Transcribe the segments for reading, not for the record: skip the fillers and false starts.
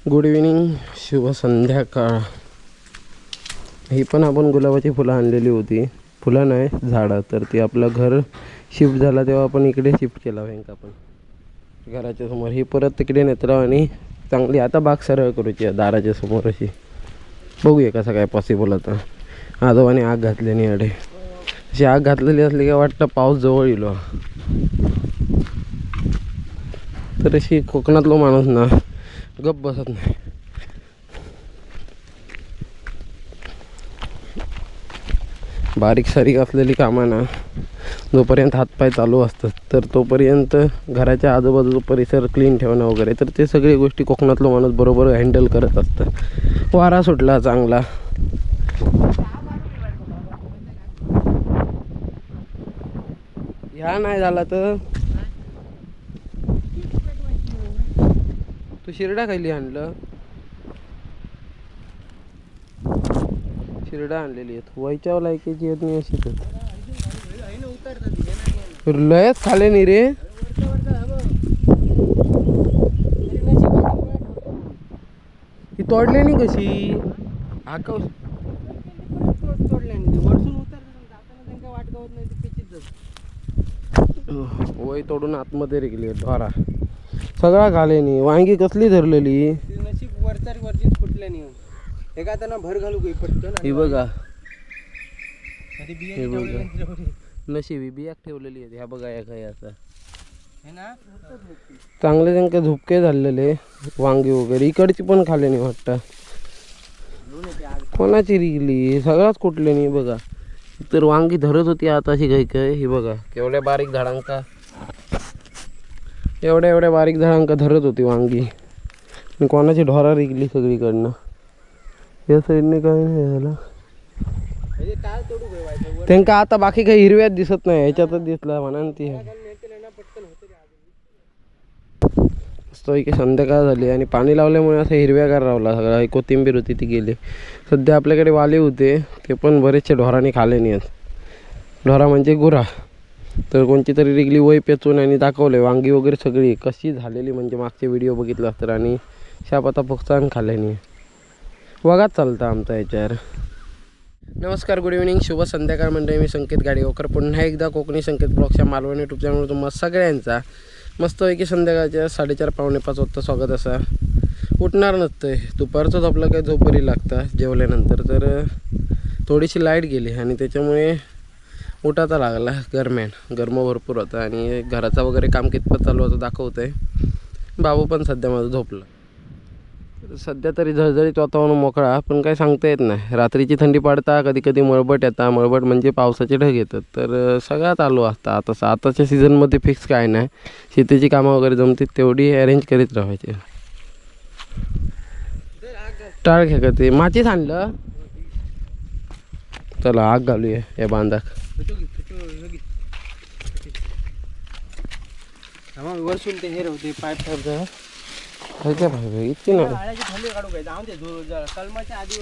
Good evening, शुभ संध्याकाळ. ही पण आपण गुलाबाची फुलं आणलेली होती. फुलं नाही, झाडं. तर ती आपलं घर शिफ्ट झाला तेव्हा आपण इकडे शिफ्ट केला बँक आपण घराच्या समोर. ही परत तिकडे नेतराव आणि चांगली आता बाग सरळ करूची आहे दाराच्या समोर अशी. बघूया कसं काय पॉसिबल होतं. आजोबाने आग घातल्याने अडे अशी आग घातलेली असली का वाटतं पाऊस जवळ येईल. तर अशी कोकणातलो माणूस ना गप बसत नाही. बारीक सारीक असलेली कामं ना जोपर्यंत हातपाय चालू असतात तर तोपर्यंत घराच्या आजूबाजूचा परिसर क्लीन ठेवणं वगैरे तर ते सगळी गोष्टी कोकणातलो माणूस बरोबर हँडल करत असतं. वारा सुटला चांगला. ह्या नाही झाला तर तू शिरडा खायली आणलं. शिरडा आणलेली आहेत वयच्या लायकीची आहेत नाही अशी तर लयच खाले नाही रे. ती तोडले नाही कशी आका वय तोडून आतमध्ये रेगली ढोरा सगळा खाले नाही. वांगी कसली धरलेली नशीब वरचीच फुटल्या नाही. एका त्यांना भर घालू काही पटकन. ही बघा हे बघा नशिबी बियाक ठेवलेली आहे. ह्या बघा या काही आता हे ना चांगले त्यांचे झुपके झालेले वांगी वगैरे. इकडची पण खाल्ले नाही वाटतं. कोणाची रिगली सगळाच कुठले नाही बघा. तर वांगी धरत होती आता अशी काही काय. ही बघा केवढ्या बारीक झाडांका एवढ्या बारीक झाडांका धरत होती वांगी आणि कोणाची ढोरा रिगली सगळीकडनं. या साईडने काय नाही झालं त्यांका. आता बाकी काही हिरव्यात दिसत नाही ह्याच्यातच दिसला म्हणा ती. मस्त की संध्याकाळ झाली आणि पाणी लावल्यामुळे असं हिरव्यागार रावला सगळा. कोथिंबीर होती ती गेली. सध्या आपल्याकडे वाले होते ते पण बरेचसे ढोराने खाले नाही आहेत. ढोरा म्हणजे गुरा. तर कोणती तरी रिगली वय पेचून आणि दाखवले वांगी वगैरे सगळी कशी झालेली म्हणजे मागचे व्हिडिओ बघितला तर. आणि शाप आता फक्सान खाल्ले नाही. वगात चालतं आमचा याच्यावर. नमस्कार, गुड इव्हिनिंग, शुभ संध्याकाळ मंडळी. मी संकेत गाडीवकर पुन्हा एकदा कोकणी संकेत ब्लॉगच्या मालवणी यूट्यूब चॅनलवर तुम्हाला सगळ्यांचा मस्तपैकी संध्याकाळच्या 4:30 पावणे 5 वाजता स्वागत. असा उठणार नसतं दुपारचंच आपलं काही झोपरी लागतं जेवल्यानंतर. तर थोडीशी लाईट गेली आणि त्याच्यामुळे उठाचा लागला. गरम भरपूर होता आणि घराचा वगैरे काम कितपत चालू होतं दाखवतं आहे. बाबू पण सध्या माझं झोपलं. सध्या तरी झळझळीत वातावरण मोकळा पण काय सांगता येत नाही. रात्रीची थंडी पडता कधी कधी मळबट येतात. मळबट म्हणजे पावसाचे ढग येतात. तर सगळं चालू असतं. आताच्या सीझनमध्ये फिक्स काय नाही. शेतीची कामं वगैरे जमतील तेवढी अरेंज करीत राहायचे. टाळ घ्या का ते माचीच आणलं. चला आग घालूया या बांधाक. वरसून ते हे होते पाईप ठरतं काय भाई इतकी ना कलमाच्या आधी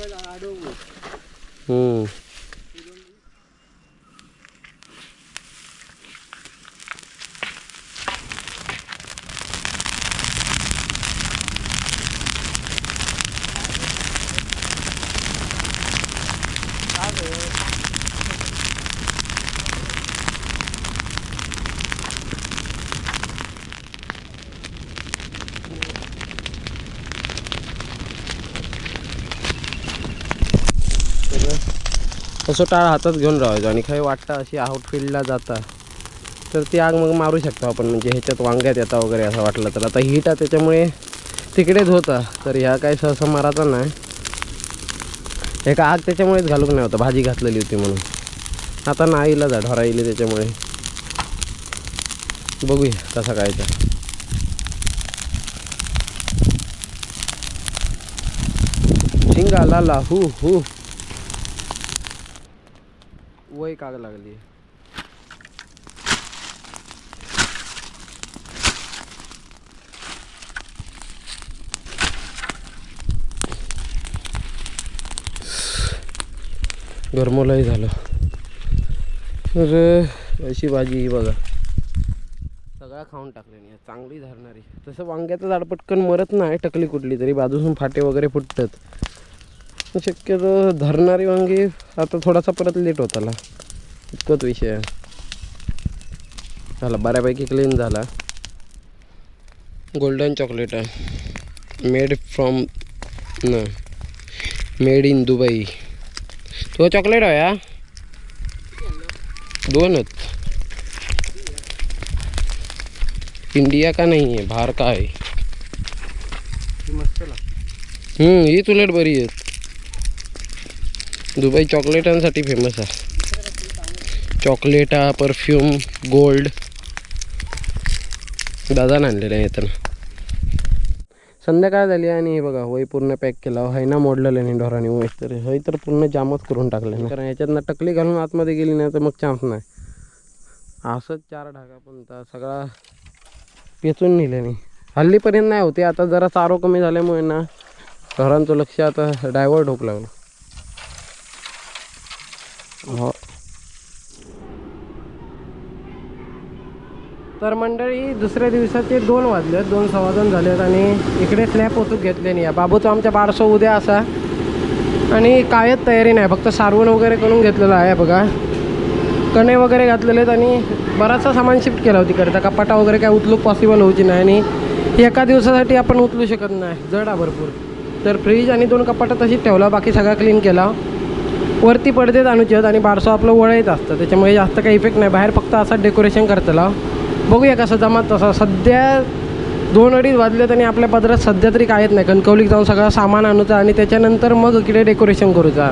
तसं टाळ हातात घेऊन राहायचं आणि काही वाटतं अशी आउटफील्डला जाता तर ती आग मग मारू शकतो आपण. म्हणजे ह्याच्यात वांग्यात येता वगैरे असं वाटलं तर. आता हीट आहे त्याच्यामुळे तिकडेच होता तर ह्या काय सहसा मारायचा नाही. एका आग त्याच्यामुळेच घालूक नाही होता भाजी घातलेली होती म्हणून. आता नाहीला जा ढोरा येईल त्याच्यामुळे. बघूया कसा काय तर. शिंगा लाला हू हू वय काग लागली. गरमोलाही झालं. तर अशी भाजी ही बघा सगळा खाऊन टाकल्याने चांगली धरणारी. तसं वांग्याचं झाड पटकन मरत नाही, टकली कुठली तरी बाजूसून फाटे वगैरे फुटतात. शक्यतो धरणारी वांगी आता थोडासा परत लेट होत आला, इतकंच विषय आहे. झाला बऱ्यापैकी क्लीन झाला. गोल्डन चॉकलेट आहे, मेड इन दुबई. तो चॉकलेट आहे या दोनच. इंडिया का नहीं है, बाहर का आहे. मस्त लागते. ही उलट बरी आहेत. दुबई चॉकलेटांसाठी फेमस आहे. चॉकलेटा, परफ्यूम, गोल्ड. दादाने आणलेलं आहे येताना. संध्याकाळ झाली आणि हे बघा वही पूर्ण पॅक केला. है ना मोडलेलं नाही ढोराने वय तर हय तर पूर्ण जामच करून टाकले ना. कारण याच्यातनं टकली घालून आतमध्ये गेली नाही तर मग चान्स नाही. असंच 4 ढागा पण सगळा पेचून नेले नाही. हल्लीपर्यंत नाही होते, आता जरा चारो कमी झाल्यामुळे ना ढोरांचं लक्ष आता डायव्हर्ट होऊ लागलं. हो तर मंडळी दुसऱ्या दिवसाचे 2 वाजलेत, 2 सव्वा 2 झालेत आणि इकडे स्लॅब ओतूक घेतले नाही. बाबूचा आमच्या 1200 उद्या असा आणि कायच तयारी नाही, फक्त सारवण वगैरे करून घेतलेलं आहे बघा. कणे वगैरे घातलेले आहेत आणि बराचसा सामान शिफ्ट केला होती तिकडचा. कपाटा वगैरे काय उचलू पॉसिबल होती नाही आणि एका दिवसासाठी आपण उचलू शकत नाही, जड आहे भरपूर. तर फ्रीज आणि 2 कपाटा तशीच ठेवला, बाकी सगळा क्लीन केला. वरती पडदेत आणूचे आहेत आणि 1200 आपलं वळत असतं, त्याच्यामुळे जास्त काही इफेक्ट नाही. बाहेर फक्त असं डेकोरेशन करतला. बघूया कसं जमात तसं. सध्या 2-2:30 वाजलेत आणि आपल्या पदरात सध्या तरी कायच नाही. कणकवलीत जाऊन सगळं सामान आणूचा आणि त्याच्यानंतर मग इकडे डेकोरेशन करूचा.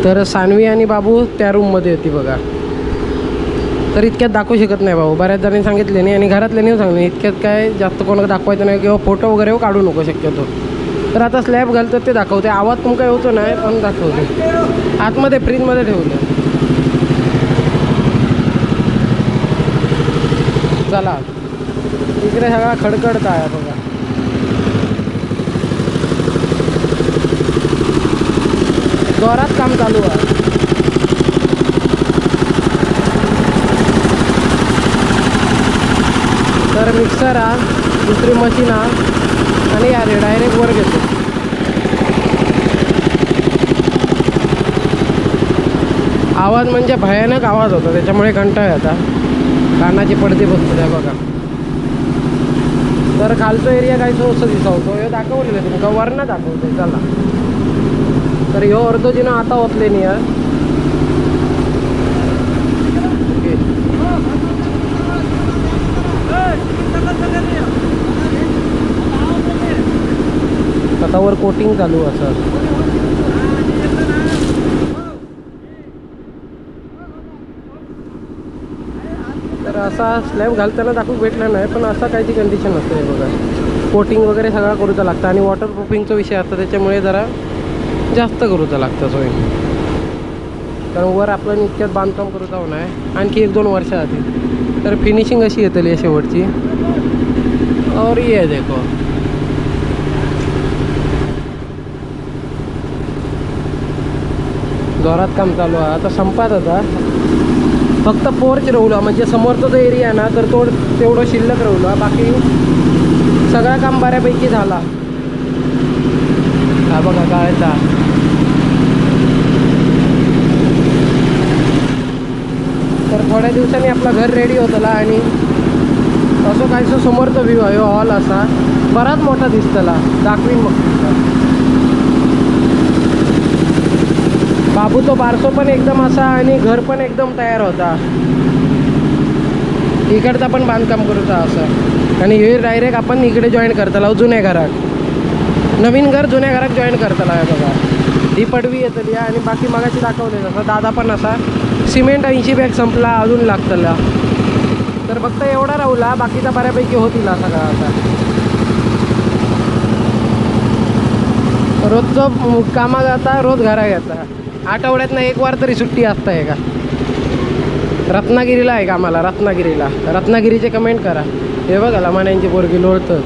तर सानवी आणि बाबू त्या रूममध्ये होती बघा. तर इतक्यात दाखवू शकत नाही भाऊ, बऱ्याच जणांनी सांगितले नाही आणि घरातल्यानी सांगितले इतक्यात काय जास्त कोणाला दाखवायचं नाही किंवा फोटो वगैरे काढू नको शक्यतो. तर आता स्लॅब घालतात ते दाखवते. आवाज तुमका होतो नाही पण दाखवते. आतमध्ये फ्रीजमध्ये ठेवलं. चला इकडे सगळा खडखडत आहे बघा. जोरात काम चालू आहे. तर मिक्सर हा, दुसरी मशीन हा आणि अरे डायरेक्ट वर घेतो. आवाज म्हणजे भयानक आवाज होता, त्याच्यामुळे कंटाळ येता. कानाची पडदे बसतो त्या बघा. तर खालचा एरिया काय असं दिसावतो हे दाखवलेलं आहे तुमका, वरनं दाखवते. चला तर ह्यो अर्धोजीनं आता ओतले नाही आहे. आता वर कोटिंग चालू असं. तर असा स्लॅब घालताना दाखवू भेटला नाही, पण असा काहीची कंडिशन असते बघा. कोटिंग वगैरे सगळा करूचा लागतं आणि वॉटरप्रूफिंगचा विषय असतो, त्याच्यामुळे जरा जास्त करूचा लागतं सोय. कारण वर आपण इतक्यात बांधकाम करूचा होणार आहे आणखी 1-2 वर्ष आधी. तर फिनिशिंग अशी येतली आहे शेवटची. और ये देखो जोरात काम चालू आहे. आता संपात होता, फक्त पोर्च राहुला म्हणजे समोरचा जो एरिया आहे ना तर तो तेवढं शिल्लक राहुला. बाकी सगळं काम बऱ्यापैकी झाला. हा बघा गाळचा. तर थोड्या दिवसांनी आपलं घर रेडी होतला आणि असं काहीसं समोरचा व्ह्यू आहे. हॉल असा बराच मोठा दिसतला, दाखवीन मग. बाबू तो बारसो पण एकदम असा आणि घर पण एकदम तयार होता. इकडचा पण बांधकाम करूचा असं आणि हे डायरेक्ट आपण इकडे जॉईन करतला जुन्या घरात. नवीन घर जुन्या घरात जॉईन करतला आहे बघा. ही पडवी येतली आणि बाकी मगाशी दाखवले जसं दादा पण असा सिमेंट 80 बॅग संपला, अजून लागतला. तर फक्त एवढा राहुला, बाकीचा बऱ्यापैकी होतील सगळा. आता रोजचं कामा जाता, रोज घरा घेता. आठवड्यातनं 1 वार तरी सुट्टी असतं आहे का. रत्नागिरीला आहे का आम्हाला, रत्नागिरीला. रत्नागिरीचे कमेंट करा. हे बघा लमाण्यांची पोरगी लोळतं.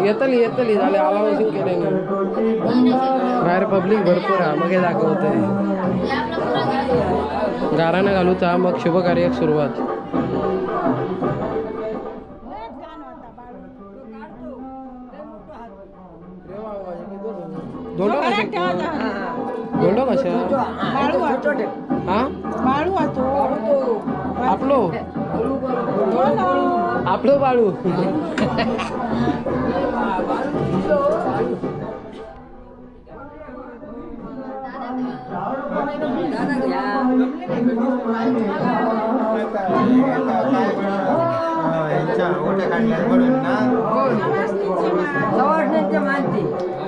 येतली झाले अलाउन्सिंग केले ना बाहेर पब्लिक भरपूर आहे मग हे दाखवतंय गाराणं घालूचा मग शुभ कार्याक सुरुवात धोंडो कशा हा आपलो बाळू यांच्या ओट्या काढल्या म्हणून ना सवाष्ण्यांच्या मानते